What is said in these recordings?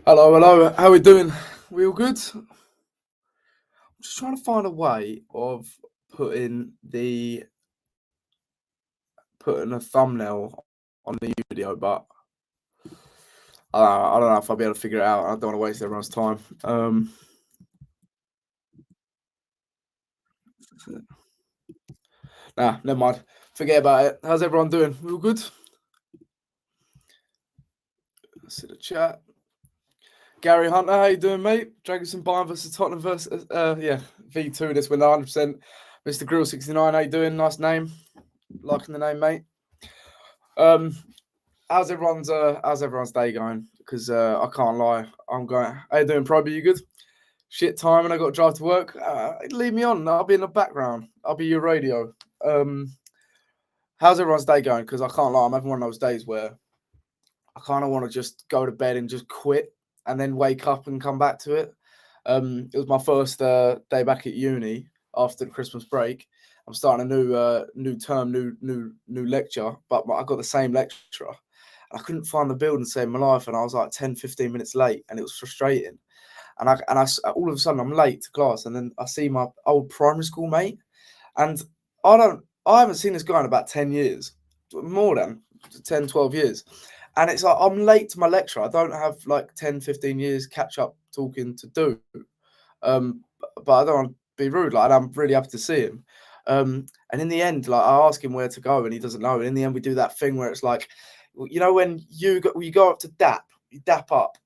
Hello, hello. How we doing? We all good? I'm just trying to find a way of putting the putting a thumbnail on the video, but I don't know if I'll be able to figure it out. I don't want to waste everyone's time. Nah, never mind. Forget about it. How's everyone doing? We all good? Let's see the chat. Gary Hunter, how you doing, mate? Dragons and Bayern versus Tottenham versus V2 this window, 100%. Mr. Grill 69, how you doing? Nice name. Liking the name, mate. How's everyone's day going? Because I can't lie, I'm going. How you doing, Proby? You good? Shit time, and I got to drive to work. Leave me on. I'll be in the background. I'll be your radio. How's everyone's day going? Because I can't lie, I'm having one of those days where I kind of want to just go to bed and just quit, and then wake up and come back to it. It was my first day back at uni after the Christmas break. I'm starting a new term, new lecture, but I got the same lecturer. I couldn't find the building to save my life, and I was like 10, 15 minutes late, and it was frustrating. And I all of a sudden I'm late to class, and then I see my old primary school mate, and I haven't seen this guy in about 10 years, more than 10, 12 years. And it's like I'm late to my lecture. I don't have like 10, 15 years catch up talking to do. But I don't want to be rude. Like, I'm really happy to see him. And in the end, like, I ask him where to go, and he doesn't know. And in the end, we do that thing where it's like, you know, when you go up to dap, you dap up,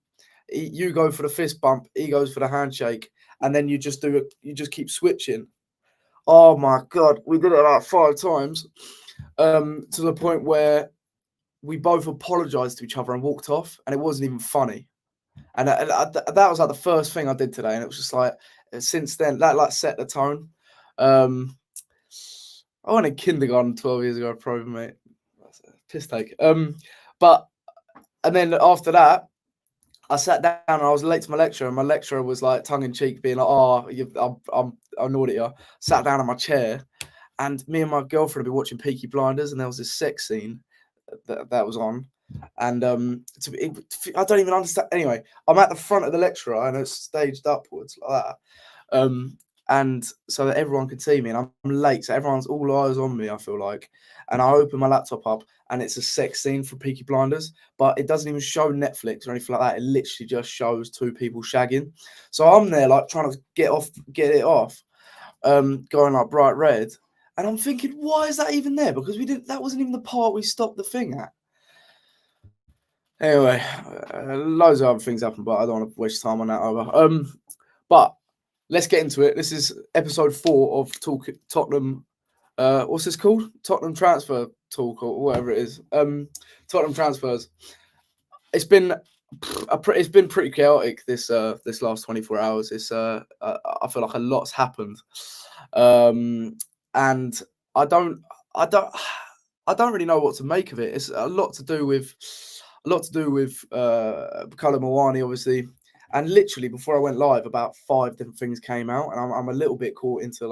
you go for the fist bump, he goes for the handshake, and then you just do it. You just keep switching. Oh my god, we did it about 5 times, to the point where we both apologized to each other and walked off, and it wasn't even funny. And that was like the first thing I did today, and it was just like, since then that like set the tone. I went in kindergarten 12 years ago, probably, mate. That's a piss take. But and then after that, I sat down and I was late to my lecture, and my lecturer was like tongue in cheek, being like, "Oh, I'm annoyed at you." Sat down in my chair, and me and my girlfriend had been watching Peaky Blinders, and there was this sex scene that was on, and I don't even understand. Anyway, I'm at the front of the lecturer, and it's staged upwards like that, and so that everyone could see me, and I'm late, so everyone's all eyes on me, I feel like. And I open my laptop up, and it's a sex scene from Peaky Blinders, but it doesn't even show Netflix or anything like that. It literally just shows 2 people shagging. So I'm there like trying to get it off, going like bright red. And I'm thinking, why is that even there? Because that wasn't even the part we stopped the thing at. Anyway, loads of other things happen, but I don't want to waste time on that either. But let's get into it. This is episode 4 of Tottenham. What's this called? Tottenham Transfer Talk, or whatever it is. Tottenham transfers. It's been pretty chaotic this last 24 hours. I feel like a lot's happened, and I don't really know what to make of it. It's a lot to do with Kolo Muani, obviously. And literally before I went live, about 5 different things came out, and I'm a little bit caught into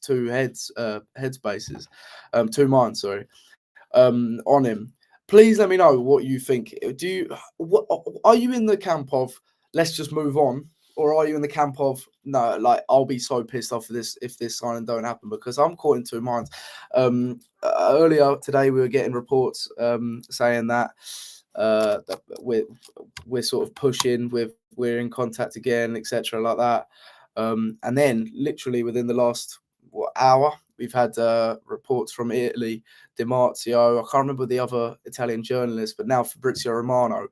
two headspaces, 2 minds, sorry, on him. Please let me know what you think. Are you in the camp of let's just move on, or are you in the camp of no, like I'll be so pissed off if this signing don't happen? Because I'm caught in 2 minds. Earlier today we were getting reports saying that we're sort of pushing, we're in contact again, etc., like that. And then literally within the last hour, we've had reports from Italy, Di Marzio, I can't remember the other Italian journalist, but now Fabrizio Romano,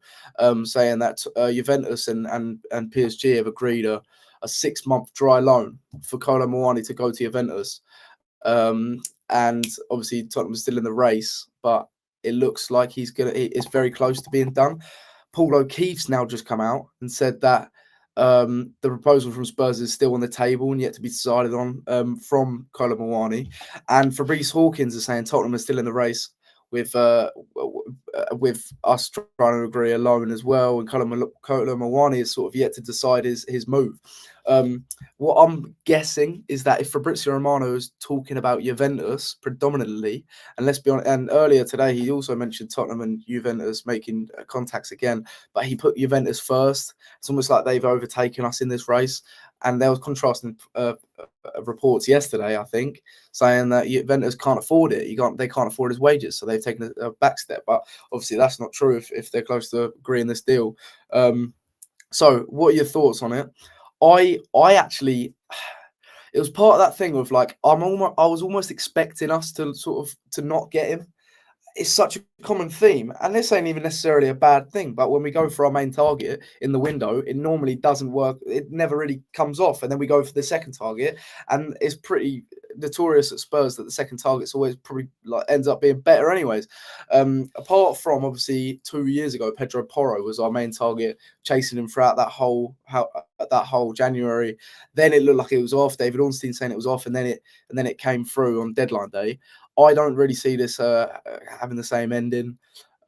saying that Juventus and PSG have agreed a 6-month dry loan for Kolo Muani to go to Juventus. And obviously Tottenham is still in the race, but it looks like it's very close to being done. Paul O'Keefe's now just come out and said that the proposal from Spurs is still on the table and yet to be decided on from Kolo Muani. And Fabrice Hawkins is saying Tottenham is still in the race with us trying to agree alone as well. And Kolo Muani is sort of yet to decide his move. What I'm guessing is that if Fabrizio Romano is talking about Juventus predominantly, and let's be honest, and earlier today he also mentioned Tottenham and Juventus making contacts again, but he put Juventus first. It's almost like they've overtaken us in this race. And there was contrasting reports yesterday, I think, saying that Juventus can't afford it. They can't afford his wages, so they've taken a back step. But obviously, that's not true if they're close to agreeing this deal. So, what are your thoughts on it? I actually, it was part of that thing of like I was almost expecting us to to not get him. It's such a common theme, and this ain't even necessarily a bad thing, but when we go for our main target in the window, it normally doesn't work. It never really comes off, and then we go for the second target, and it's pretty notorious at Spurs that the second target's always probably ends up being better anyways. Apart from obviously 2 years ago, Pedro Porro was our main target, chasing him throughout that whole January. Then it looked like it was off. David Ornstein saying it was off, and then it came through on deadline day. I don't really see this having the same ending.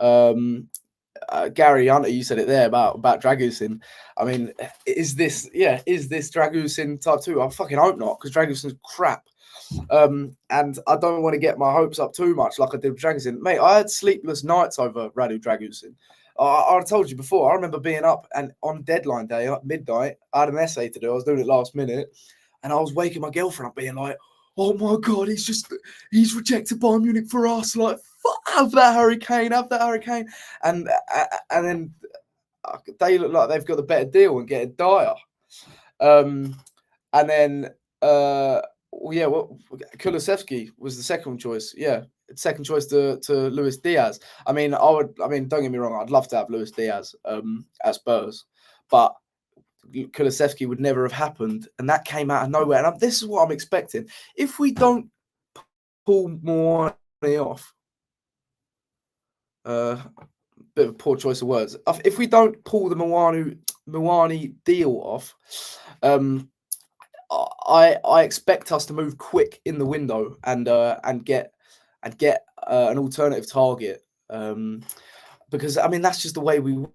Gary Hunter, you said it there about Dragusin. I mean, is this Dragusin type 2? I fucking hope not, because Dragusin's crap. And I don't want to get my hopes up too much like I did with Dragusin. Mate, I had sleepless nights over Radu Dragusin. I told you before, I remember being up and on deadline day at midnight, I had an essay to do. I was doing it last minute, and I was waking my girlfriend up being like, oh my God, he's rejected Bayern Munich for us. Like, have that Hurricane. And then they look like they've got the better deal and getting Dyer. And then, Kulusevski was the second choice. Yeah, second choice to Luis Diaz. I mean, don't get me wrong, I'd love to have Luis Diaz at Spurs, but Kulusevski would never have happened, and that came out of nowhere. And this is what I'm expecting. If we don't pull Muani off, bit of a poor choice of words. If we don't pull the Muani deal off, I expect us to move quick in the window and get an alternative target. Because I mean that's just the way we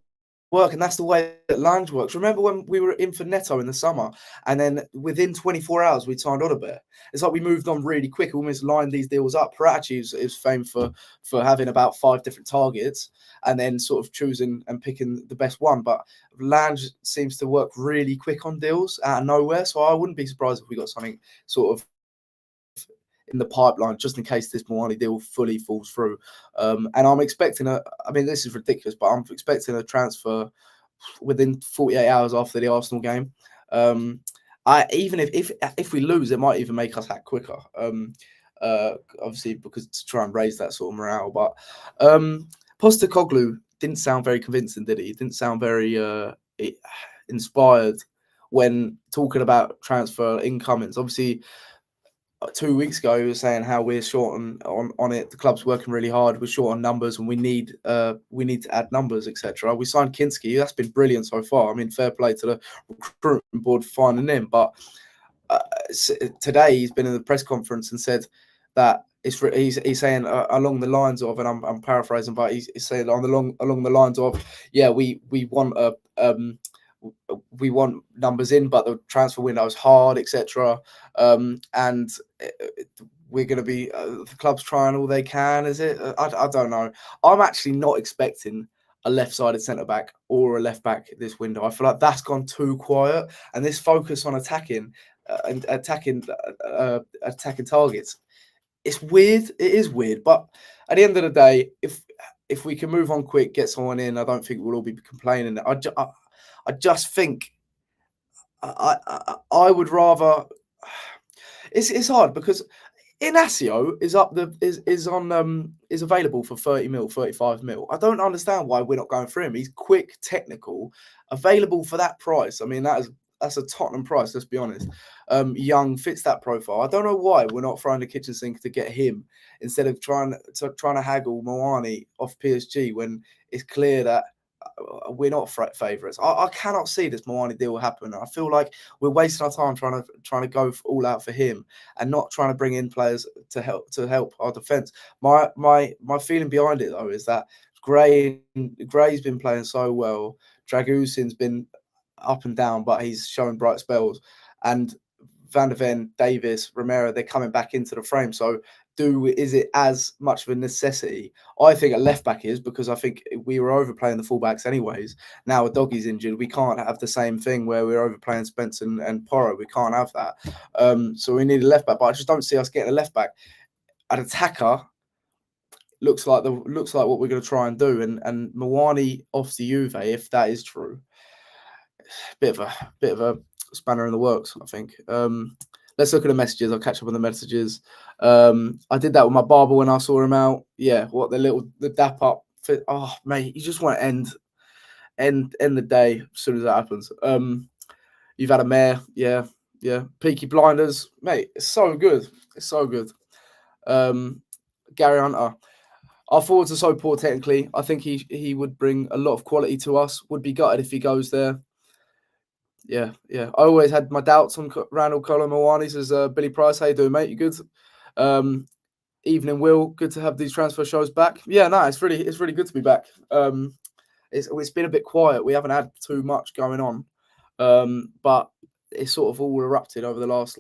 work, and that's the way that Lange works. Remember when we were in for Neto in the summer, and then within 24 hours we signed Odobert? It's like we moved on really quick, almost lined these deals up. Paratici is famed for having about 5 different targets and then sort of choosing and picking the best one. But Lange seems to work really quick on deals out of nowhere, so I wouldn't be surprised if we got something sort of in the pipeline just in case this Muani deal fully falls through. And I'm expecting this is ridiculous, but I'm expecting a transfer within 48 hours after the Arsenal game. Even if we lose, it might even make us act quicker. Obviously because to try and raise that sort of morale. But Postecoglou didn't sound very convincing, did he? He didn't sound very inspired when talking about transfer incomings. Obviously, 2 weeks ago, he was saying how we're short on it. The club's working really hard. We're short on numbers, and we need to add numbers, etc. We signed Kinski. That's been brilliant so far. I mean, fair play to the recruitment board for finding him. But today he's been in the press conference and said that he's saying along the lines of, and I'm paraphrasing, but he's saying along the lines of, yeah, we want numbers in, but the transfer window is hard, etc. And we're going to be the club's trying all they can. Is it? I don't know. I'm actually not expecting a left-sided centre back or a left back this window. I feel like that's gone too quiet, and this focus on attacking targets. It's weird. It is weird, but at the end of the day, if we can move on quick, get someone in, I don't think we'll all be complaining. I just think I would rather. It's hard because Inacio is available for 30 mil, 35 mil. I don't understand why we're not going for him. He's quick, technical, available for that price. I mean that's a Tottenham price. Let's be honest. Young fits that profile. I don't know why we're not throwing the kitchen sink to get him instead of trying to haggle Muani off PSG when it's clear that we're not favourites. I cannot see this Muani deal happen. I feel like we're wasting our time trying to go all out for him and not trying to bring in players to help our defence. My feeling behind it though is that Gray's been playing so well. Dragusin's been up and down, but he's showing bright spells. And Van der Ven, Davis, Romero, they're coming back into the frame. So is it as much of a necessity? I think a left back is, because I think we were overplaying the fullbacks anyways. Now a Doggy's injured, we can't have the same thing where we're overplaying Spence and Porro. We can't have that. So we need a left back, but I just don't see us getting a left back. An attacker looks like what we're going to try and do. And Muani off the Juve, if that is true, bit of a spanner in the works, I think. Let's look at the messages. I'll catch up on the messages. I did that with my barber when I saw him out. Yeah, what the dap up. Oh mate, you just want to end the day as soon as that happens. You've had a mare, yeah. Peaky Blinders, mate. It's so good. Gary Hunter. Our forwards are so poor technically. I think he would bring a lot of quality to us. Would be gutted if he goes there. Yeah. I always had my doubts on Randall, Kolo, Muani. Says Billy Price, how you doing, mate? You good? Evening, Will. Good to have these transfer shows back. Yeah, no, it's really good to be back. It's been a bit quiet. We haven't had too much going on, but it's sort of all erupted over the last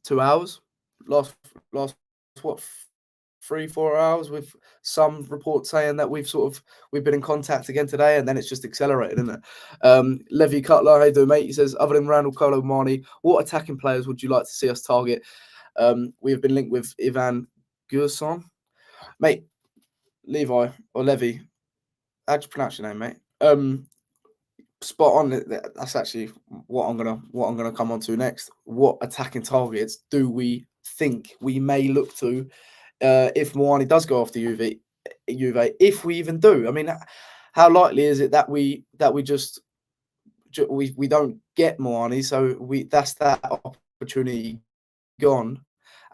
2 hours. Last 3-4 hours, with some reports saying that we've been in contact again today, and then it's just accelerated, isn't it? Levy Cutler, how you doing, mate? He says, other than Randall, Kolo, Muani, what attacking players would you like to see us target? We have been linked with Ivan Gerson. Mate, Levi or Levy, how do you pronounce your name, mate? Spot on. That's actually what I'm gonna come on to next. What attacking targets do we think we may look to if Muani does go off the Juve, if we even do? I mean, how likely is it that we just we don't get Muani, so that's that opportunity gone,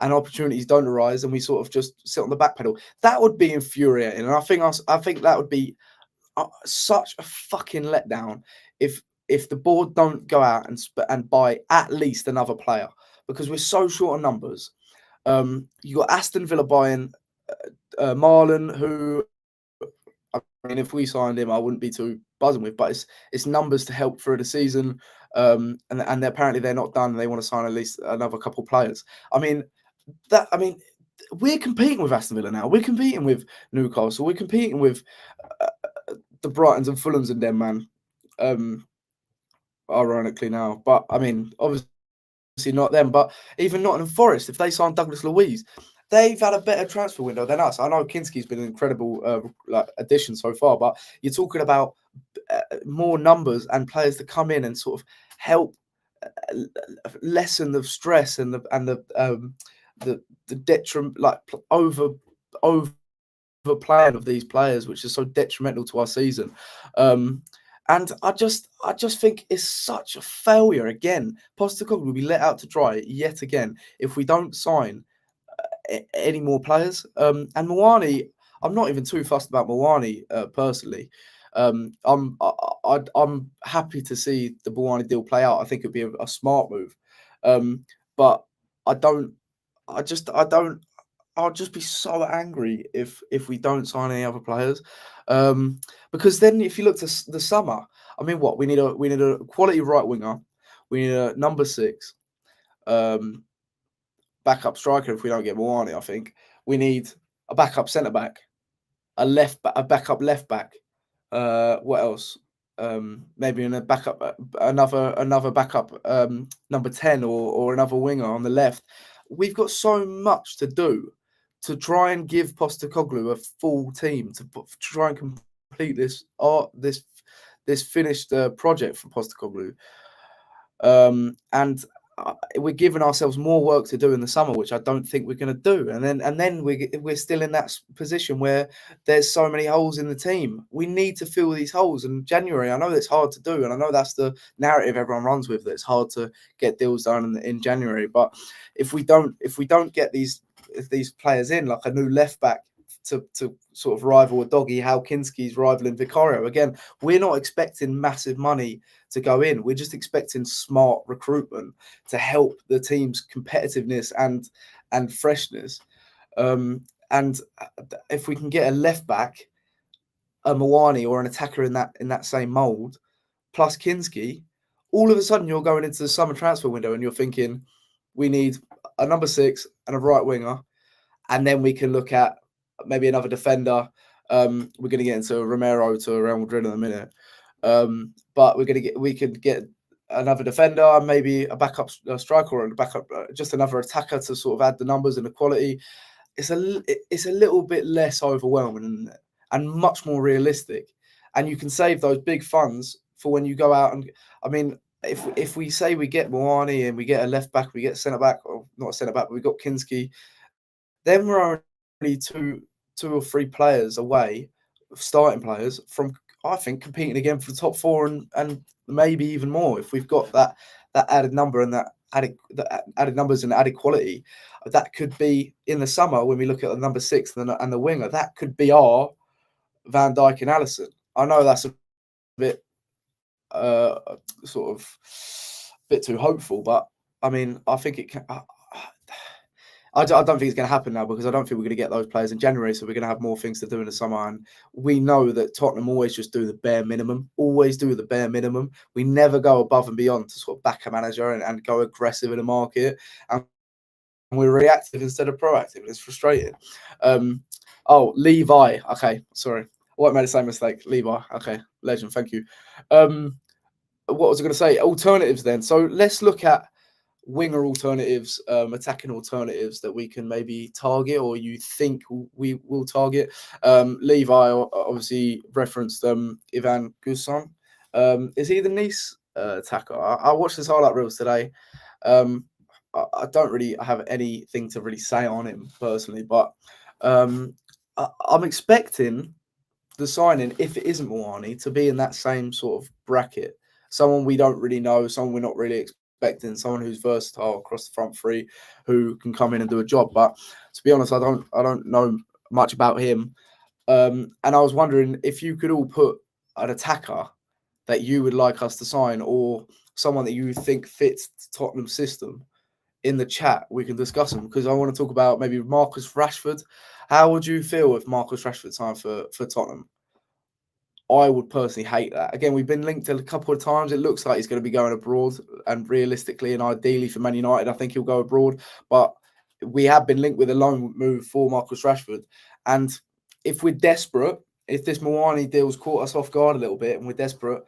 and opportunities don't arise, and we sort of just sit on the back pedal? That would be infuriating, and I think that would be such a fucking letdown if the board don't go out and buy at least another player, because we're so short on numbers. You got Aston Villa buying Marlon, who, I mean, if we signed him, I wouldn't be too buzzing with, but it's numbers to help through the season. And apparently they're not done. They want to sign at least another couple players. I mean, we're competing with Aston Villa now. We're competing with Newcastle. We're competing with the Brightons and Fulhams and them, man. Ironically now, but I mean, obviously not them. But even Nottingham Forest, if they sign Douglas Luiz, they've had a better transfer window than us. I know Kinski's been an incredible addition so far, but you're talking about more numbers and players to come in and sort of help lessen the stress and the detriment, like overplaying of these players, which is so detrimental to our season. And I just think it's such a failure again. Postecoglou will be let out to dry yet again if we don't sign any more players. And Muani, I'm not even too fussed about Muani personally. I'm happy to see the Muani deal play out. I think it'd be a smart move. But I'll just be so angry if we don't sign any other players, because then if you look to the summer, I mean, what we need a quality right winger, we need a number 6, backup striker if we don't get Muani. I think we need a backup centre back, a backup left back. What else? Maybe in a backup, another backup, number 10 or another winger on the left. We've got so much to do to try and give Postecoglou a full team to try and complete this finished project for Postecoglou. And we're giving ourselves more work to do in the summer, which I don't think we're going to do. And then we're still in that position where there's so many holes in the team. We need to fill these holes. And January, I know that's hard to do, and I know that's the narrative everyone runs with, that it's hard to get deals done in January. But if we don't get these players in, like a new left back to sort of rival a doggy, how Kinski's rivaling Vicario. Again, we're not expecting massive money to go in. We're just expecting smart recruitment to help the team's competitiveness and freshness. And if we can get a left back, a Muani, or an attacker in that same mould, plus Kinski, all of a sudden you're going into the summer transfer window and you're thinking, we need a number 6 and a right winger, and then we can look at maybe another defender. We're going to get into Romero to Real Madrid in a minute, but we could get another defender, maybe a backup striker, or a backup, just another attacker to sort of add the numbers and the quality. It's a little bit less overwhelming and much more realistic, and you can save those big funds for when you go out. And I mean, if we say we get Muani and we get a left back, we get a centre back, or not a centre back, but we got Kinski, then we're only two or three players away, starting players, from, I think, competing again for the top 4 and maybe even more if we've got that added number and that added numbers and added quality. That could be in the summer when we look at the number 6 and the winger. That could be our Van Dijk and Alisson. I know that's a bit sort of a bit too hopeful, but I mean, I think it can. I don't think it's going to happen now, because I don't think we're going to get those players in January. So we're going to have more things to do in the summer. And we know that Tottenham always just do the bare minimum, always do the bare minimum. We never go above and beyond to sort of back a manager and go aggressive in the market. And we're reactive instead of proactive. It's frustrating. Levi. Okay, sorry. I won't make the same mistake. Levi. Okay, legend. Thank you. What was I going to say? Alternatives then. So let's look at winger alternatives, attacking alternatives that we can maybe target, or you think we will target. Levi obviously referenced Ivan Gusson. Is he the Nice attacker? I watched his highlight reels today. I don't really have anything to really say on him personally, but I'm expecting the signing, if it isn't Muani, to be in that same sort of bracket. Someone we don't really know, someone we're not really expecting, someone who's versatile across the front three, who can come in and do a job. But to be honest, I don't know much about him. And I was wondering if you could all put an attacker that you would like us to sign, or someone that you think fits Tottenham's system, in the chat. We can discuss them, because I want to talk about maybe Marcus Rashford. How would you feel if Marcus Rashford signed for Tottenham? I would personally hate that. Again, we've been linked a couple of times. It looks like he's going to be going abroad, and realistically and ideally for Man United, I think he'll go abroad. But we have been linked with a loan move for Marcus Rashford. And if we're desperate, if this Muani deal's caught us off guard a little bit and we're desperate,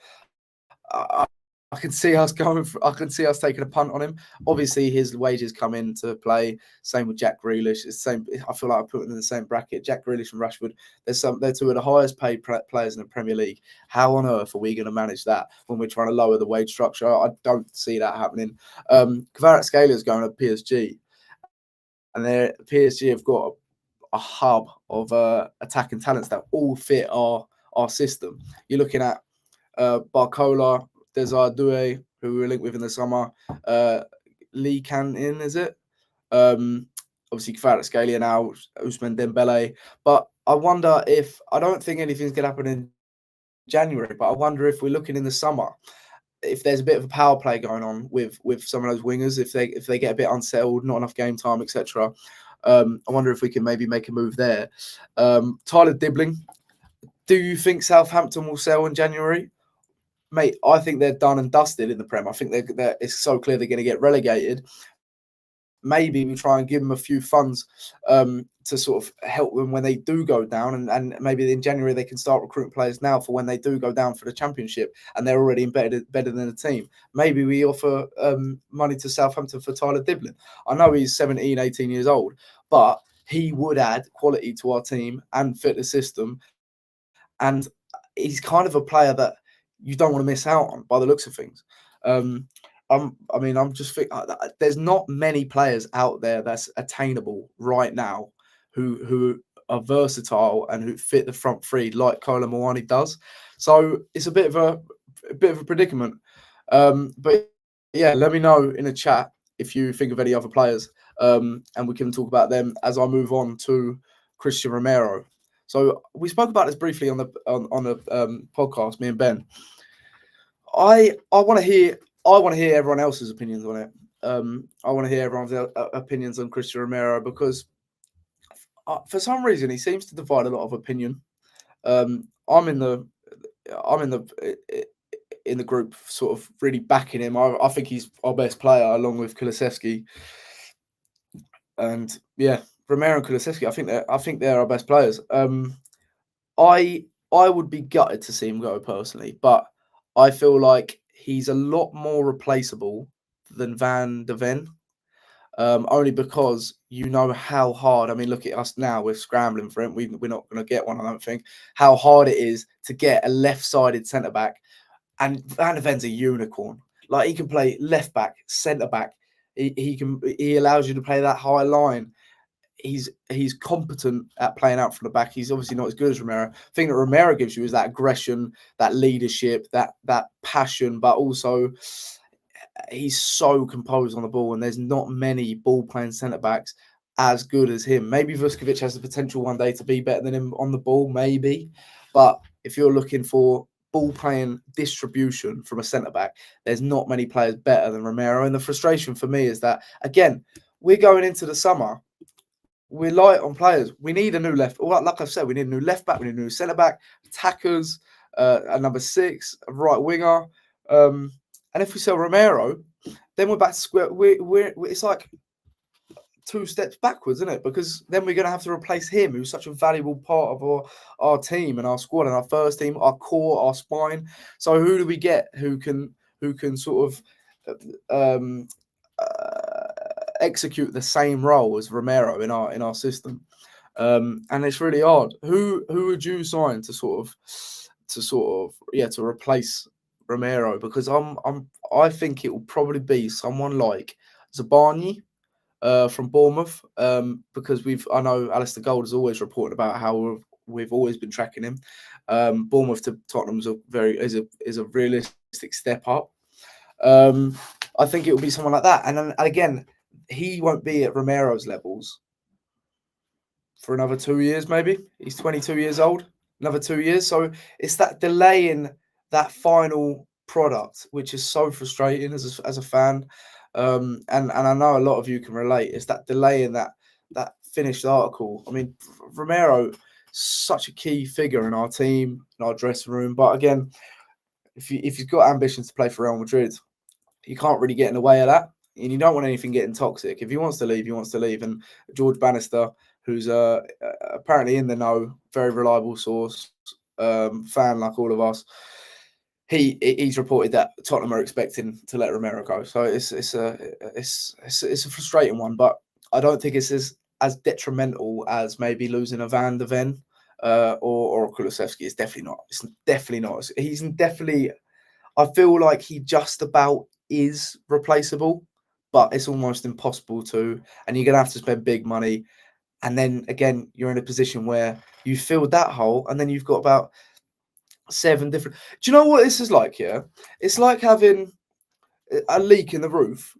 I can see us taking a punt on him. Obviously, his wages come into play. Same with Jack Grealish. It's the same. I feel like I put them in the same bracket. Jack Grealish and Rashford. They're two of the highest paid players in the Premier League. How on earth are we going to manage that when we're trying to lower the wage structure? I don't see that happening. Kvaratskhelia is going to PSG, and PSG have got a hub of attacking talents that all fit our system. You're looking at Barcola, Desire Doué, who we were linked with in the summer, Lee Canton, is it? Obviously, Kvaratskhelia now, Ousmane Dembele. But I wonder if, I don't think anything's going to happen in January, but I wonder if we're looking in the summer, if there's a bit of a power play going on with some of those wingers, if they get a bit unsettled, not enough game time, etc. I wonder if we can maybe make a move there. Tyler Dibbling. Do you think Southampton will sell in January? Mate, I think they're done and dusted in the Prem. I think it's so clear they're going to get relegated. Maybe we try and give them a few funds to sort of help them when they do go down, and maybe in January they can start recruiting players now for when they do go down for the Championship and they're already better than the team. Maybe we offer money to Southampton for Tyler Dibbling. I know he's 17, 18 years old, but he would add quality to our team and fit the system. And he's kind of a player that you don't want to miss out on by the looks of things. I'm just thinking there's not many players out there that's attainable right now who are versatile and who fit the front three like Kolo Muani does. So it's a bit of a predicament. But yeah, let me know in the chat if you think of any other players, and we can talk about them as I move on to Christian Romero. So we spoke about this briefly on the podcast, me and Ben. I want to hear everyone else's opinions on it. I want to hear everyone's opinions on Christian Romero because for some reason he seems to divide a lot of opinion. I'm in the group, sort of really backing him. I think he's our best player, along with Kulusevski. And yeah, Romero and Kulusevski, I think they're our best players. I would be gutted to see him go personally, but I feel like he's a lot more replaceable than Van de Ven. Only because you know how hard. I mean, look at us now. We're scrambling for him. We're not going to get one. I don't think how hard it is to get a left-sided centre back. And Van de Ven's a unicorn. Like, he can play left back, centre back. He allows you to play that high line. He's competent at playing out from the back. He's obviously not as good as Romero. The thing that Romero gives you is that aggression, that leadership, that passion, but also he's so composed on the ball, and there's not many ball-playing centre-backs as good as him. Maybe Vuskovic has the potential one day to be better than him on the ball, maybe. But if you're looking for ball-playing distribution from a centre-back, there's not many players better than Romero. And the frustration for me is that, again, we're going into the summer. We're light on players. We need a new left. Like I've said, we need a new left back. We need a new centre back, attackers, a number 6, a right winger. And if we sell Romero, then we're back to square. It's like 2 steps backwards, isn't it? Because then we're going to have to replace him, who's such a valuable part of our team and our squad and our first team, our core, our spine. So who do we get who can sort of execute the same role as Romero in our system? And it's really hard. Who would you sign to replace Romero? Because I think it will probably be someone like Zabani from Bournemouth, because I know Alistair Gold has always reported about how we've always been tracking him. Bournemouth to Tottenham is a realistic step up. I think it will be someone like that, and then again, he won't be at Romero's levels for another 2 years, maybe. He's 22 years old. Another 2 years. So it's that delay in that final product, which is so frustrating as a fan. And I know a lot of you can relate. It's that delay in that finished article. I mean, Romero, such a key figure in our team, in our dressing room. But again, if you've got ambitions to play for Real Madrid, you can't really get in the way of that. And you don't want anything getting toxic. If he wants to leave, he wants to leave. And George Bannister, who's apparently in the know, very reliable source, fan like all of us, he's reported that Tottenham are expecting to let Romero go. So it's a frustrating one, but I don't think it's as detrimental as maybe losing a Van de Ven or Kulusevski. It's definitely not. It's definitely not. He's definitely. I feel like he just about is replaceable, but it's almost impossible to. And you're gonna have to spend big money. And then again, you're in a position where you filled that hole, and then you've got about 7 different. Do you know what this is like? Yeah, it's like having a leak in the roof,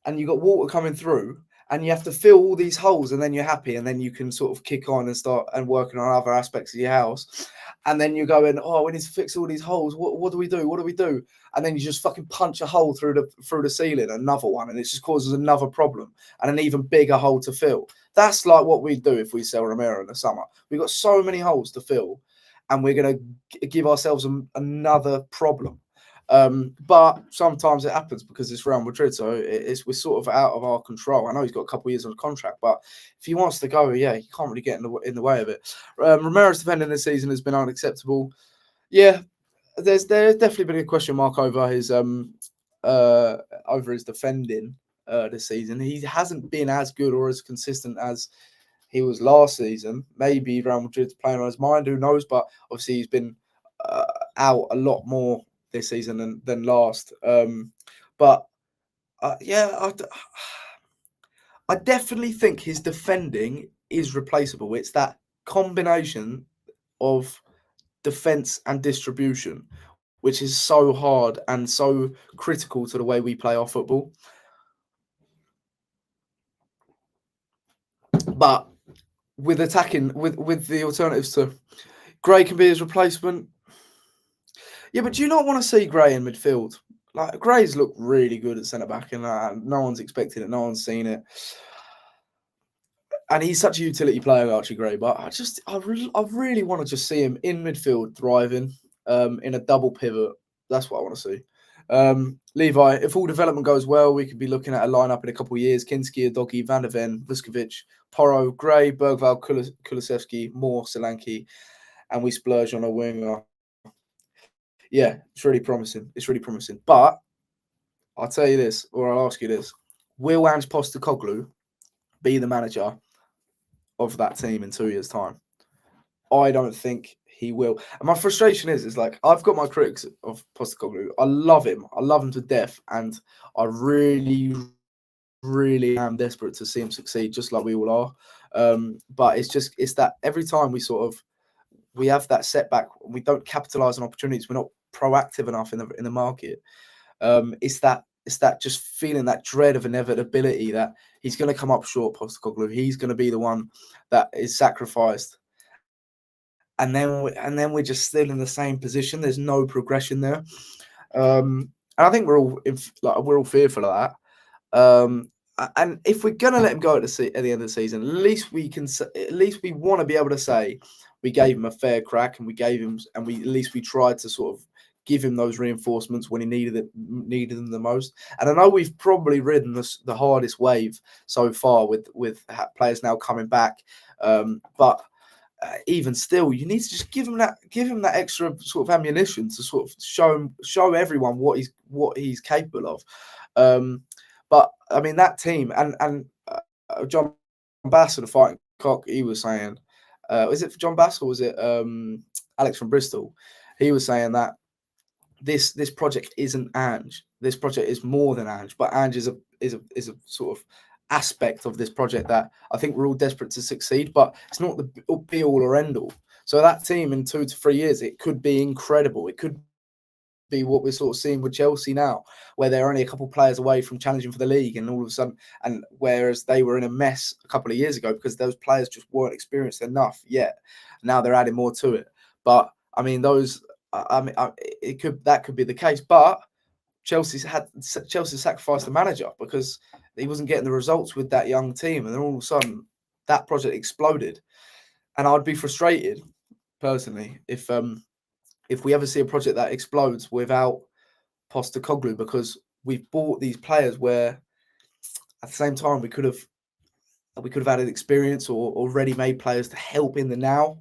and you've got water coming through, and you have to fill all these holes, and then you're happy, and then you can sort of kick on and start and working on other aspects of your house. And then you're going, oh, we need to fix all these holes. What do we do? What do we do? And then you just fucking punch a hole through the ceiling, another one, and it just causes another problem and an even bigger hole to fill. That's like what we do if we sell Romero in the summer. We've got so many holes to fill, and we're going to give ourselves another problem. But sometimes it happens because it's Real Madrid, so we're sort of out of our control. I know he's got a couple of years on the contract, but if he wants to go, yeah, he can't really get in the way of it. Romero's defending this season has been unacceptable. Yeah, there's definitely been a question mark over his defending this season. He hasn't been as good or as consistent as he was last season. Maybe Real Madrid's playing on his mind, who knows? But obviously he's been out a lot more this season than last. But Yeah, I definitely think his defending is replaceable. It's that combination of defense and distribution, which is so hard and so critical to the way we play our football. But with attacking, with the alternatives to Gray can be his replacement. Yeah, but do you not want to see Gray in midfield? Like Gray's looked really good at centre back, and no one's expected it. No one's seen it. And he's such a utility player, Archie Gray. But I really want to just see him in midfield, thriving, in a double pivot. That's what I want to see. Levi, if all development goes well, we could be looking at a lineup in a couple of years: Kinski, Adogi, Van der Ven, Vuskovic, Porro, Gray, Bergvall, Kulusevski, Moore, Solanke, and we splurge on a winger. Yeah, it's really promising. It's really promising. But I'll tell you this, or I'll ask you this: will Ange Postecoglou be the manager of that team in 2 years' time? I don't think he will. And my frustration is like I've got my critics of Postecoglou. I love him. I love him to death, and I really, really am desperate to see him succeed, just like we all are. But it's that every time we have that setback, we don't capitalize on opportunities. We're not proactive enough in the market. It's that just feeling that dread of inevitability that he's going to come up short. Postecoglou, he's going to be the one that is sacrificed, and then we're just still in the same position. There's no progression there, and I think we're all fearful of that. And if we're gonna let him go at the end of the season, at least we want to be able to say we gave him a fair crack, and at least we tried to sort of give him those reinforcements when he needed them the most. And I know we've probably ridden the hardest wave so far with players now coming back, but even still, you need to just give him that extra sort of ammunition to sort of show everyone what he's capable of. But I mean that team and John Bass of the Fighting Cock, he was saying, was it for John Bass or was it Alex from Bristol? He was saying that this project isn't Ange. This project is more than Ange, but Ange is a sort of aspect of this project that I think we're all desperate to succeed, but it's not the be all or end all. So that team in 2 to 3 years, it could be incredible. It could be what we're sort of seeing with Chelsea now, where they're only a couple of players away from challenging for the league, and all of a sudden, and whereas they were in a mess a couple of years ago because those players just weren't experienced enough yet. Now they're adding more to it. But I mean, that could be the case, but Chelsea sacrificed the manager because he wasn't getting the results with that young team, and then all of a sudden that project exploded. And I'd be frustrated personally if we ever see a project that explodes without Postecoglou, because we've bought these players where at the same time we could have added experience or ready-made players to help in the now.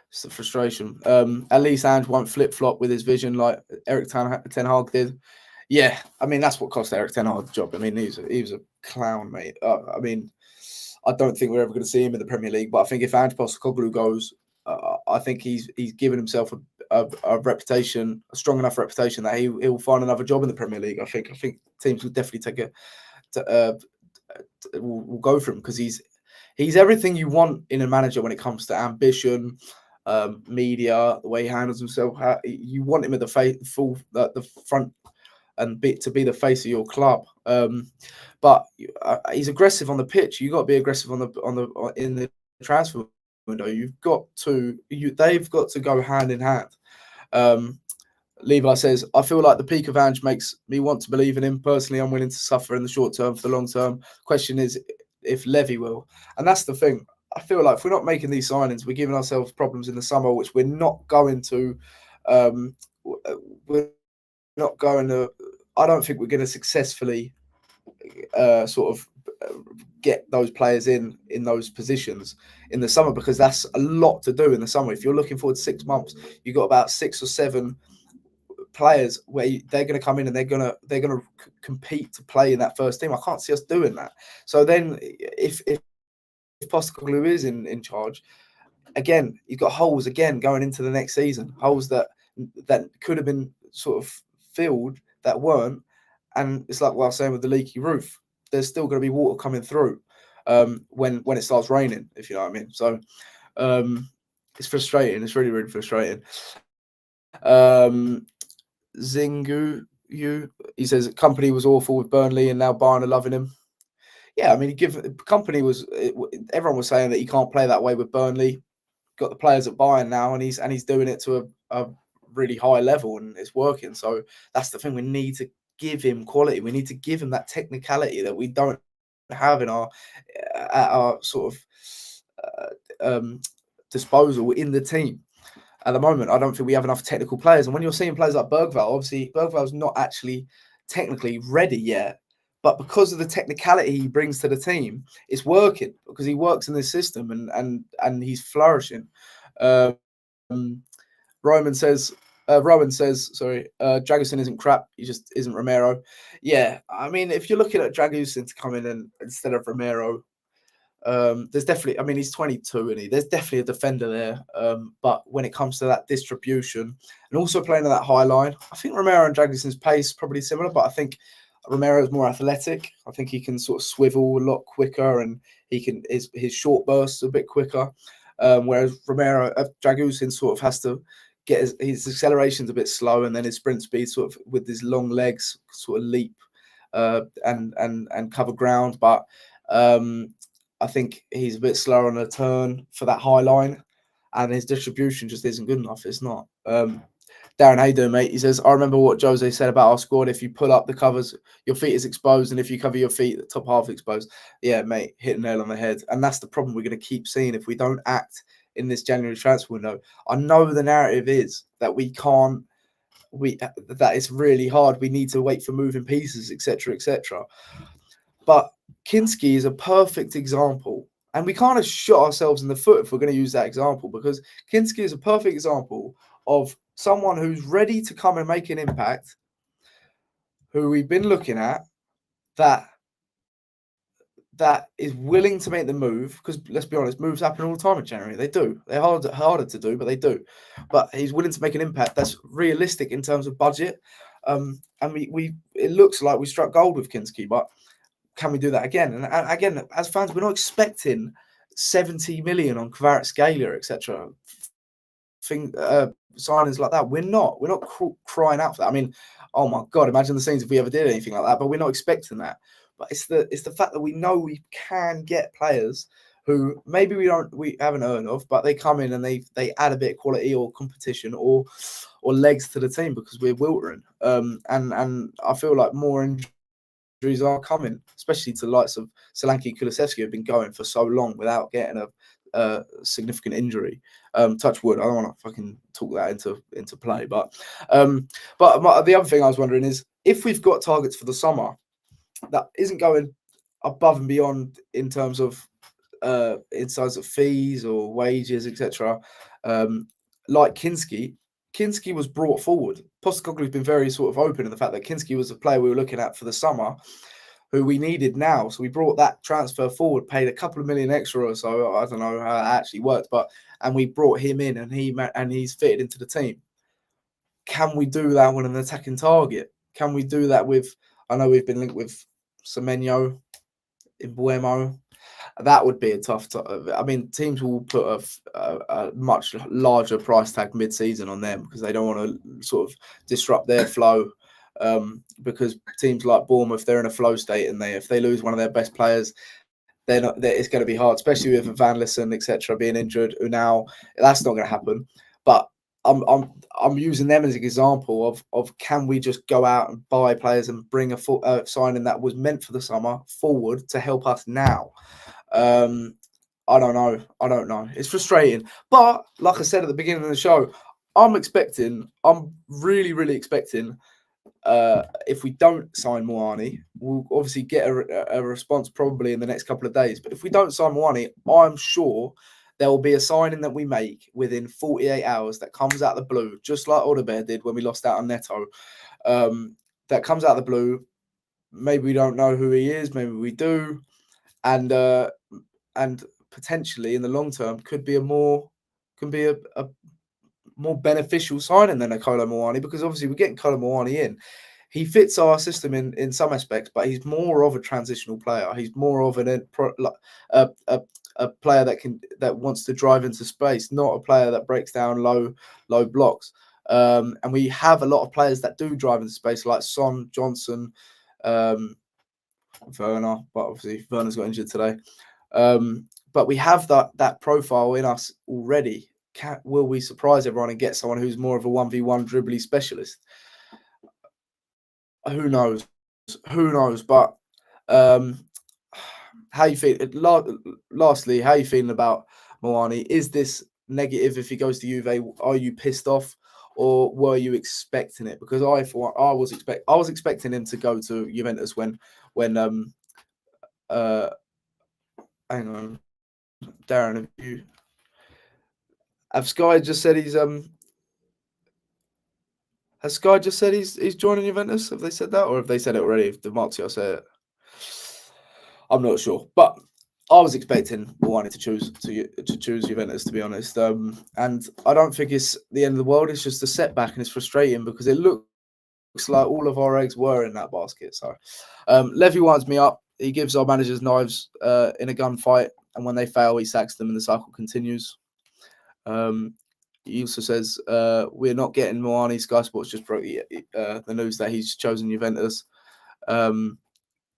It's a frustration. At least Ange won't flip-flop with his vision like Eric Ten Hag did. Yeah, I mean, that's what cost Eric Ten Hag the job. I mean, he was a clown, mate. I mean, I don't think we're ever going to see him in the Premier League, but I think if Ange Postecoglou goes, I think he's given himself a reputation, a strong enough reputation that he'll find another job in the Premier League. I think teams will definitely will go for him because he's everything you want in a manager when it comes to ambition, media, the way he handles himself. You want him at the front and to be the face of your club. But he's aggressive on the pitch. You got to be aggressive in the transfer window. They've got to go hand in hand. Levi says, I feel like the peak of Ange makes me want to believe in him. Personally, I'm willing to suffer in the short term for the long term. Question is if Levy will. And that's the thing. I feel like if we're not making these signings, we're giving ourselves problems in the summer, which we're not going to. We're not going to. I don't think we're going to successfully sort of get those players in those positions in the summer, because that's a lot to do in the summer. If you're looking forward to 6 months, you've got about 6 or 7 players where they're going to come in and they're going to compete to play in that first team. I can't see us doing that. So then if Postecoglou is in charge, again, you've got holes again going into the next season, holes that could have been sort of filled that weren't, And it's like what I was saying with the leaky roof. There's still going to be water coming through when it starts raining, if you know what I mean. So it's frustrating. It's really, really frustrating. Zingu, he says company was awful with Burnley and now Bayern are loving him. Yeah, I mean, everyone was saying that he can't play that way with Burnley. Got the players at Bayern now, and he's doing it to a really high level, and it's working. So that's the thing. We need to give him quality. We need to give him that technicality that we don't have at our sort of disposal in the team. At the moment, I don't think we have enough technical players. And when you're seeing players like Bergvall, obviously Bergvall's not actually technically ready yet. But because of the technicality he brings to the team, it's working because he works in this system and he's flourishing. Rowan says, Dragusin isn't crap. He just isn't Romero. Yeah, I mean, if you're looking at Dragusin to come in instead of Romero, there's definitely, I mean, he's 22, and there's definitely a defender there. But when it comes to that distribution and also playing on that high line, I think Romero and Dragusin's pace probably similar, but I think Romero is more athletic. I think he can sort of swivel a lot quicker, and his short bursts a bit quicker. Whereas Dragusin sort of has to get his acceleration's a bit slow, and then his sprint speed sort of with his long legs sort of leap and cover ground. But I think he's a bit slower on the turn for that high line, and his distribution just isn't good enough. It's not. Darren, how you doing, mate? He says, I remember what Jose said about our squad. If you pull up the covers, your feet is exposed, and if you cover your feet, the top half exposed. Yeah, mate, hit a nail on the head. And that's the problem we're going to keep seeing if we don't act in this January transfer window. I know the narrative is that we can't, that it's really hard. We need to wait for moving pieces, etc., etc. But Kinski is a perfect example. And we kind of shot ourselves in the foot if we're going to use that example, because Kinski is a perfect example of someone who's ready to come and make an impact, who we've been looking at, that is willing to make the move. Because let's be honest, moves happen all the time in January. They do. They're harder to do, but they do. But he's willing to make an impact that's realistic in terms of budget. And it looks like we struck gold with Kinski, but can we do that again? And again, as fans, we're not expecting 70 million on Kvaratskhelia, etc. Signings like that. We're not crying out for that. I mean, oh my God, imagine the scenes if we ever did anything like that. But we're not expecting that. But it's the fact that we know we can get players who maybe we haven't heard of, but they come in and they add a bit of quality or competition or legs to the team because we're wiltering. And I feel like more injuries are coming, especially to the likes of Solanke, Kulusevski, who've been going for so long without getting a significant injury. Touch wood. I don't want to fucking talk that into play, but the other thing I was wondering is if we've got targets for the summer that isn't going above and beyond in terms of fees or wages, etc. Like Kinski was brought forward. Postecoglou's been very sort of open in the fact that Kinski was a player we were looking at for the summer, who we needed now. So we brought that transfer forward, paid a couple of million extra or so. I don't know how that actually worked, and we brought him in, and he's fitted into the team. Can we do that with an attacking target? Can we do that with? I know we've been linked with Semenyo, Ibuemo. That would be a tough. I mean, teams will put a much larger price tag mid-season on them because they don't want to sort of disrupt their flow. Because teams like Bournemouth, they're in a flow state, and if they lose one of their best players, it's going to be hard, especially with Van Lissen, etc., being injured. Now that's not going to happen. But I'm using them as an example of can we just go out and buy players and bring a signing that was meant for the summer forward to help us now. I don't know. It's frustrating. But like I said at the beginning of the show, I'm really, really expecting if we don't sign Muani, we'll obviously get a response probably in the next couple of days. But if we don't sign Muani, I'm sure there will be a signing that we make within 48 hours that comes out of the blue, just like Odebear did when we lost out on Neto. That comes out of the blue. Maybe we don't know who he is. Maybe we do. And potentially in the long term could be a more beneficial signing than a Kolo Muani, because obviously we're getting Kolo Muani in. he fits our system in some aspects, but he's more of a transitional player. He's more of a player that wants to drive into space, not a player that breaks down low blocks. And we have a lot of players that do drive into space, like Son, Johnson, Werner, but obviously Werner's got injured today. But we have that profile in us already. Will we surprise everyone and get someone who's more of a 1v1 dribbly specialist? Who knows? Who knows? But how you feel? Lastly, how you feeling about Muani? Is this negative if he goes to Juve? Are you pissed off, or were you expecting it? Because I was expecting him to go to Juventus when hang on, Darren, have Sky just said he's has Sky just said he's joining Juventus? Have they said that, or have they said it already? If Martio said it, I'm not sure, but I was expecting Muani to choose Juventus, to be honest. And I don't think it's the end of the world. It's just a setback, and it's frustrating because it looks like all of our eggs were in that basket. So Levy winds me up. He gives our managers knives in a gunfight, and when they fail, he sacks them, and the cycle continues. He also says we're not getting Muani. Sky Sports just broke the news that he's chosen Juventus.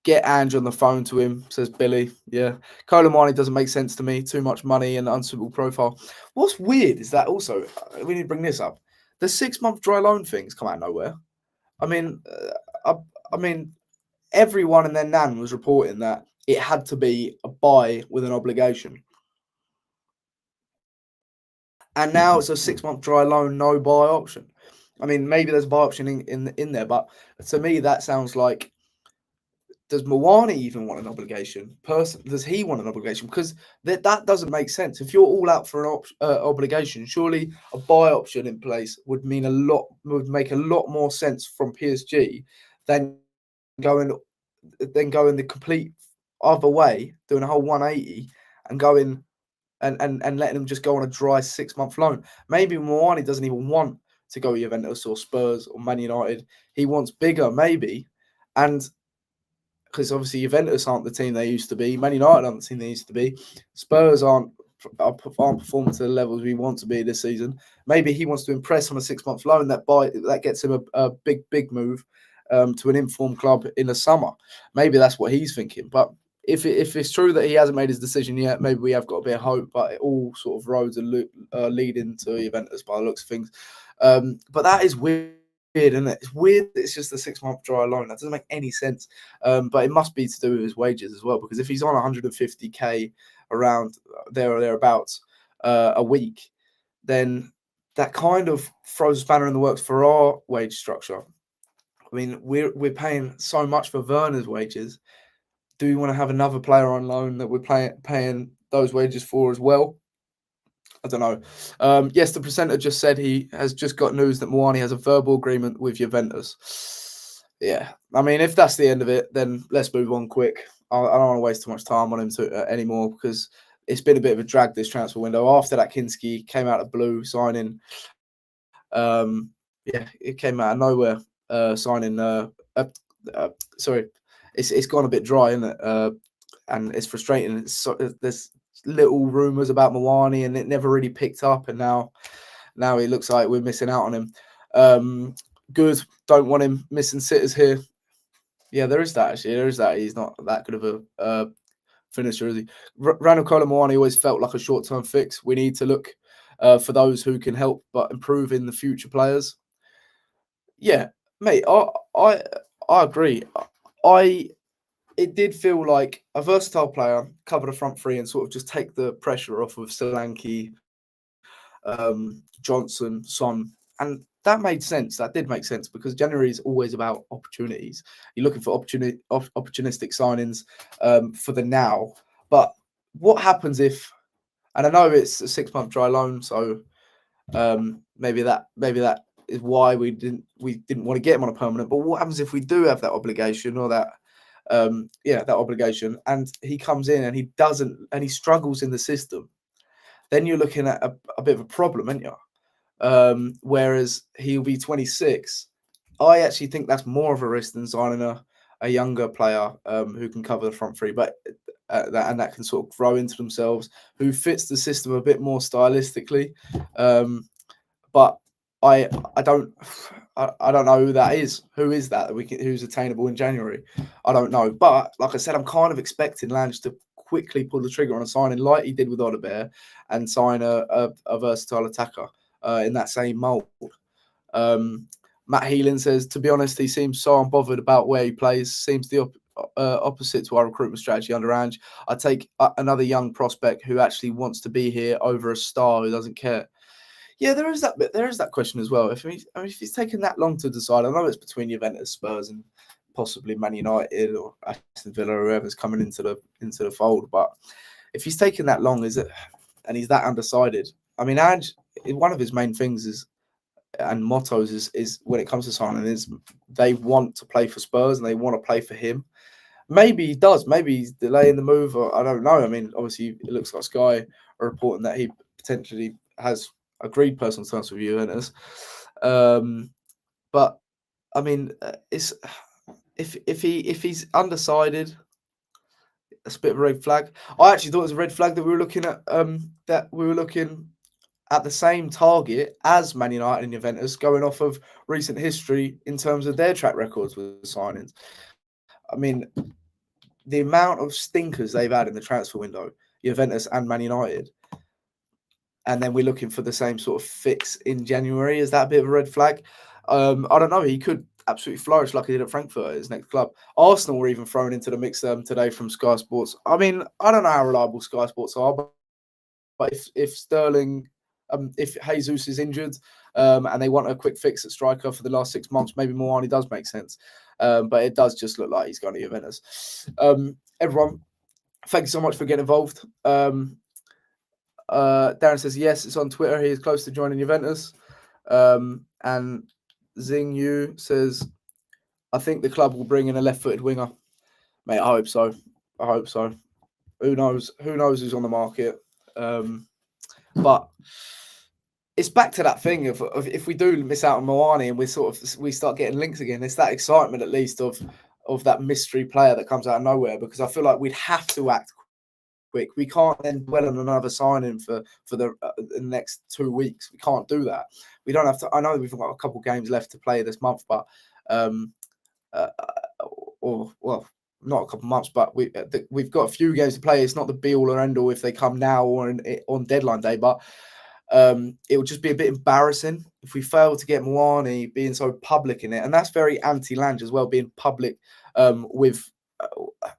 Get Ange on the phone to him, says Billy. Yeah. Kolo Muani doesn't make sense to me. Too much money and unsuitable profile. What's weird is that also, we need to bring this up. The 6-month dry loan things come out of nowhere. I mean, everyone and their nan was reporting that it had to be a buy with an obligation. And now it's a 6-month dry loan, no buy option. I mean, maybe there's a buy option in there, but to me, that sounds like, does Muani even want an obligation? Does he want an obligation? Because that doesn't make sense. If you're all out for an obligation, surely a buy option in place would make a lot more sense from PSG than going the complete other way, doing a whole 180 and going and letting him just go on a dry 6-month loan. Maybe Muani doesn't even want to go to Juventus or Spurs or Man United. He wants bigger, maybe, and because obviously Juventus aren't the team they used to be. Man United aren't the team they used to be. Spurs aren't performing to the levels we want to be this season. Maybe he wants to impress on a 6-month loan that gets him a big move to an informed club in the summer. Maybe that's what he's thinking. But if it's true that he hasn't made his decision yet, maybe we have got a bit of hope. But it all sort of roads are leading to Juventus by the looks of things. But that is weird. Isn't it? It's weird that it's just a 6-month dry loan. That doesn't make any sense. But it must be to do with his wages as well, because if he's on 150k around there or thereabouts a week, then that kind of throws a spanner in the works for our wage structure. I mean, we're paying so much for Werner's wages. Do we want to have another player on loan that we're paying those wages for as well? I don't know. Yes, the presenter just said he has just got news that Muani has a verbal agreement with Juventus. Yeah, I mean, if that's the end of it, then let's move on quick. I don't want to waste too much time on him anymore, because it's been a bit of a drag this transfer window. After that Kinski came out of blue signing, it came out of nowhere signing. Sorry, it's gone a bit dry, isn't it? And it's frustrating. There's little rumours about Muani, and it never really picked up. And now it looks like we're missing out on him. Good. Don't want him missing sitters here. Yeah, there is that, actually. There is that. He's not that good of a finisher, is he? Randall Kolo Muani always felt like a short-term fix. We need to look for those who can help but improve in the future players. Yeah, mate, I agree. It did feel like a versatile player, cover the front three and sort of just take the pressure off of Solanke, Johnson, Son. And that made sense. That did make sense, because January is always about opportunities. You're looking for opportunistic signings for the now. But what happens if, and I know it's a 6-month dry loan, so maybe that is why we didn't want to get him on a permanent. But what happens if we do have that obligation, or that that obligation, and he comes in and he doesn't, and he struggles in the system? Then you're looking at a bit of a problem, aren't you? Whereas he'll be 26 I actually think that's more of a risk than signing a younger player who can cover the front three, but that can sort of grow into themselves, who fits the system a bit more stylistically. But I don't know who that is. Who is that who's attainable in January? I don't know. But like I said, I'm kind of expecting Lange to quickly pull the trigger on a signing like he did with Odebear and sign a versatile attacker in that same mould. Matt Heelan says, to be honest, he seems so unbothered about where he plays. Seems the opposite to our recruitment strategy under Ange. I take another young prospect who actually wants to be here over a star who doesn't care. Yeah, there is that bit. There is that question as well. If he's taken that long to decide, I know it's between Juventus, Spurs, and possibly Man United or Aston Villa or whoever's coming into the fold. But if he's taken that long, and he's that undecided? I mean, Ange, one of his main things and mottos is when it comes to signing is they want to play for Spurs and they want to play for him. Maybe he does. Maybe he's delaying the move, or I don't know. I mean, obviously, it looks like Sky are reporting that he potentially has agreed personal terms with Juventus. But I mean, it's if he's undecided, it's a bit of a red flag. I actually thought it was a red flag that we were looking at the same target as Man United and Juventus, going off of recent history in terms of their track records with signings. I mean, the amount of stinkers they've had in the transfer window, Juventus and Man United, and then we're looking for the same sort of fix in January. Is that a bit of a red flag? I don't know. He could absolutely flourish like he did at Frankfurt, his next club. Arsenal were even thrown into the mix today from Sky Sports. I mean, I don't know how reliable Sky Sports are, but if Sterling, if Jesus is injured and they want a quick fix at striker for the last 6 months, maybe Muani does make sense. But it does just look like he's going to Juventus. Everyone, thank you so much for getting involved. Darren says, yes, it's on Twitter. He is close to joining Juventus. And Zing Yu says, I think the club will bring in a left-footed winger. Mate, I hope so. Who knows? Who knows who's on the market? But it's back to that thing of if we do miss out on Muani and we start getting links again, it's that excitement at least of that mystery player that comes out of nowhere, because I feel like we'd have to act quick. We can't then dwell on another signing for the next 2 weeks. We can't do that. We don't have to. I know we've got a couple of games left to play this month, but not a couple of months, but we've got a few games to play. It's not the be all or end all if they come now or on deadline day, but it would just be a bit embarrassing if we fail to get Muani being so public in it, and that's very anti-Lange as well, being public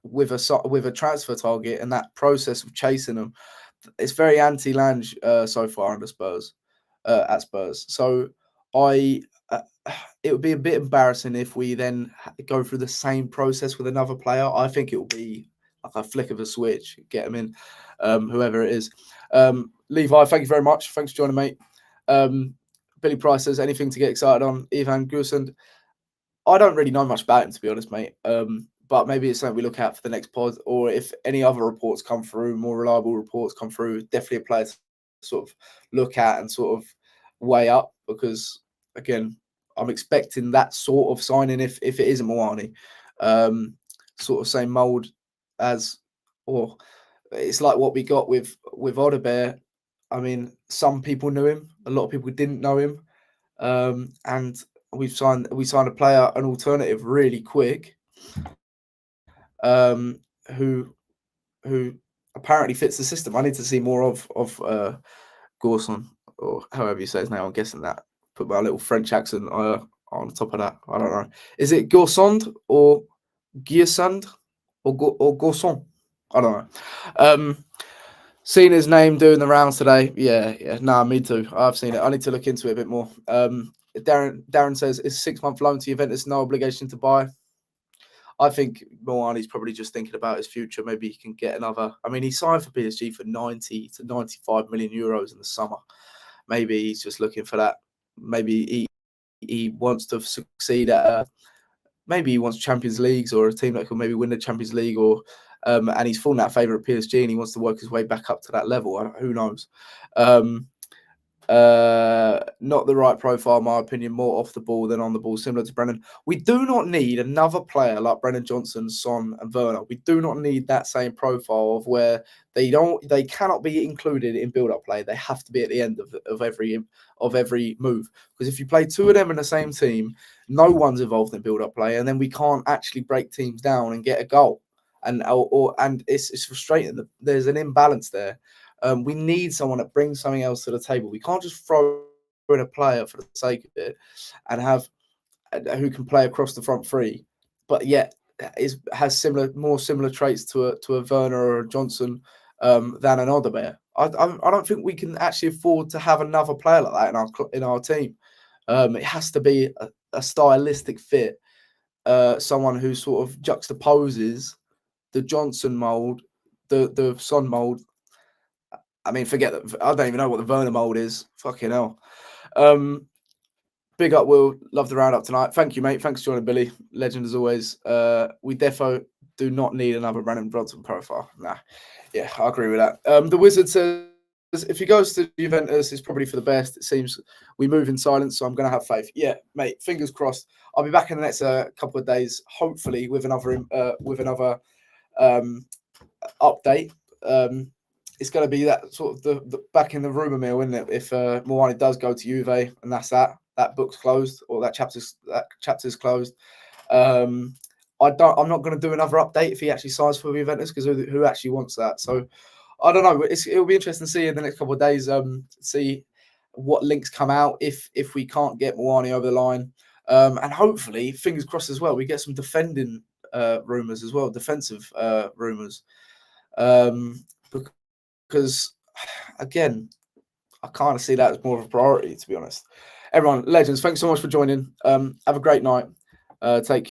with a transfer target and that process of chasing them. It's very anti-Lange so far under Spurs at Spurs. So it would be a bit embarrassing if we then go through the same process with another player. I think it will be like a flick of a switch, get him in, whoever it is. Levi, thank you very much. Thanks for joining, mate. Billy Price says, anything to get excited on? Ivan Gusand, I don't really know much about him, to be honest, mate. But maybe it's something we look at for the next pod, or if any other reports come through, more reliable reports come through, definitely a player to sort of look at and sort of weigh up, because, again, I'm expecting that sort of signing if it isn't Muani. Sort of same mould as, or it's like what we got with Odebear. I mean, some people knew him, a lot of people didn't know him, and we signed a player, an alternative, really quick, who apparently fits the system. I need to see more of Gorson, or however you say his name. I'm guessing that. Put my little French accent on top of that. I don't know. Is it Gorsond or Giersand or Gorson? I don't know. Seen his name doing the rounds today. Yeah. Nah, me too. I've seen it. I need to look into it a bit more. Darren says, is 6-month loan to Juventus no obligation to buy? I think Muani's probably just thinking about his future. Maybe he can get another. I mean, he signed for PSG for 90 to 95 million euros in the summer. Maybe he's just looking for that. Maybe he wants to succeed at maybe he wants Champions Leagues or a team that can maybe win the Champions League, or and he's fallen out of favour at PSG and he wants to work his way back up to that level. Who knows? Not the right profile, in my opinion. More off the ball than on the ball, similar to Brennan. We do not need another player like Brennan Johnson, Son, and Werner. We do not need that same profile of where they cannot be included in build-up play. They have to be at the end of every move. Because if you play two of them in the same team, no one's involved in build-up play, and then we can't actually break teams down and get a goal. And it's frustrating. There's an imbalance there. We need someone that brings something else to the table. We can't just throw in a player for the sake of it and have who can play across the front three, but yet has more similar traits to a Werner or a Johnson than an Odebear. I don't think we can actually afford to have another player like that in our team. It has to be a stylistic fit, someone who sort of juxtaposes the Johnson mold, the Son mold. I mean, forget that. I don't even know what the Werner mold is. Fucking hell. Big up, Will. Love the roundup tonight. Thank you, mate. Thanks for joining, Billy. Legend as always. We defo do not need another Brennan Johnson profile. Nah. Yeah, I agree with that. The Wizard says if he goes to Juventus, it's probably for the best. It seems we move in silence, so I'm going to have faith. Yeah, mate. Fingers crossed. I'll be back in the next couple of days, hopefully with another update. It's going to be that sort of the back in the rumour mill, isn't it? If Muani does go to Juve, and that's that book's closed, or that chapter's closed. I'm not going to do another update if he actually signs for Juventus, because who actually wants that? So I don't know. It'll be interesting to see in the next couple of days. See what links come out if we can't get Muani over the line, and hopefully, fingers crossed as well, we get some defending rumours as well, defensive rumours. Because, again, I kind of see that as more of a priority, to be honest. Everyone, legends, thanks so much for joining. Have a great night. Take care.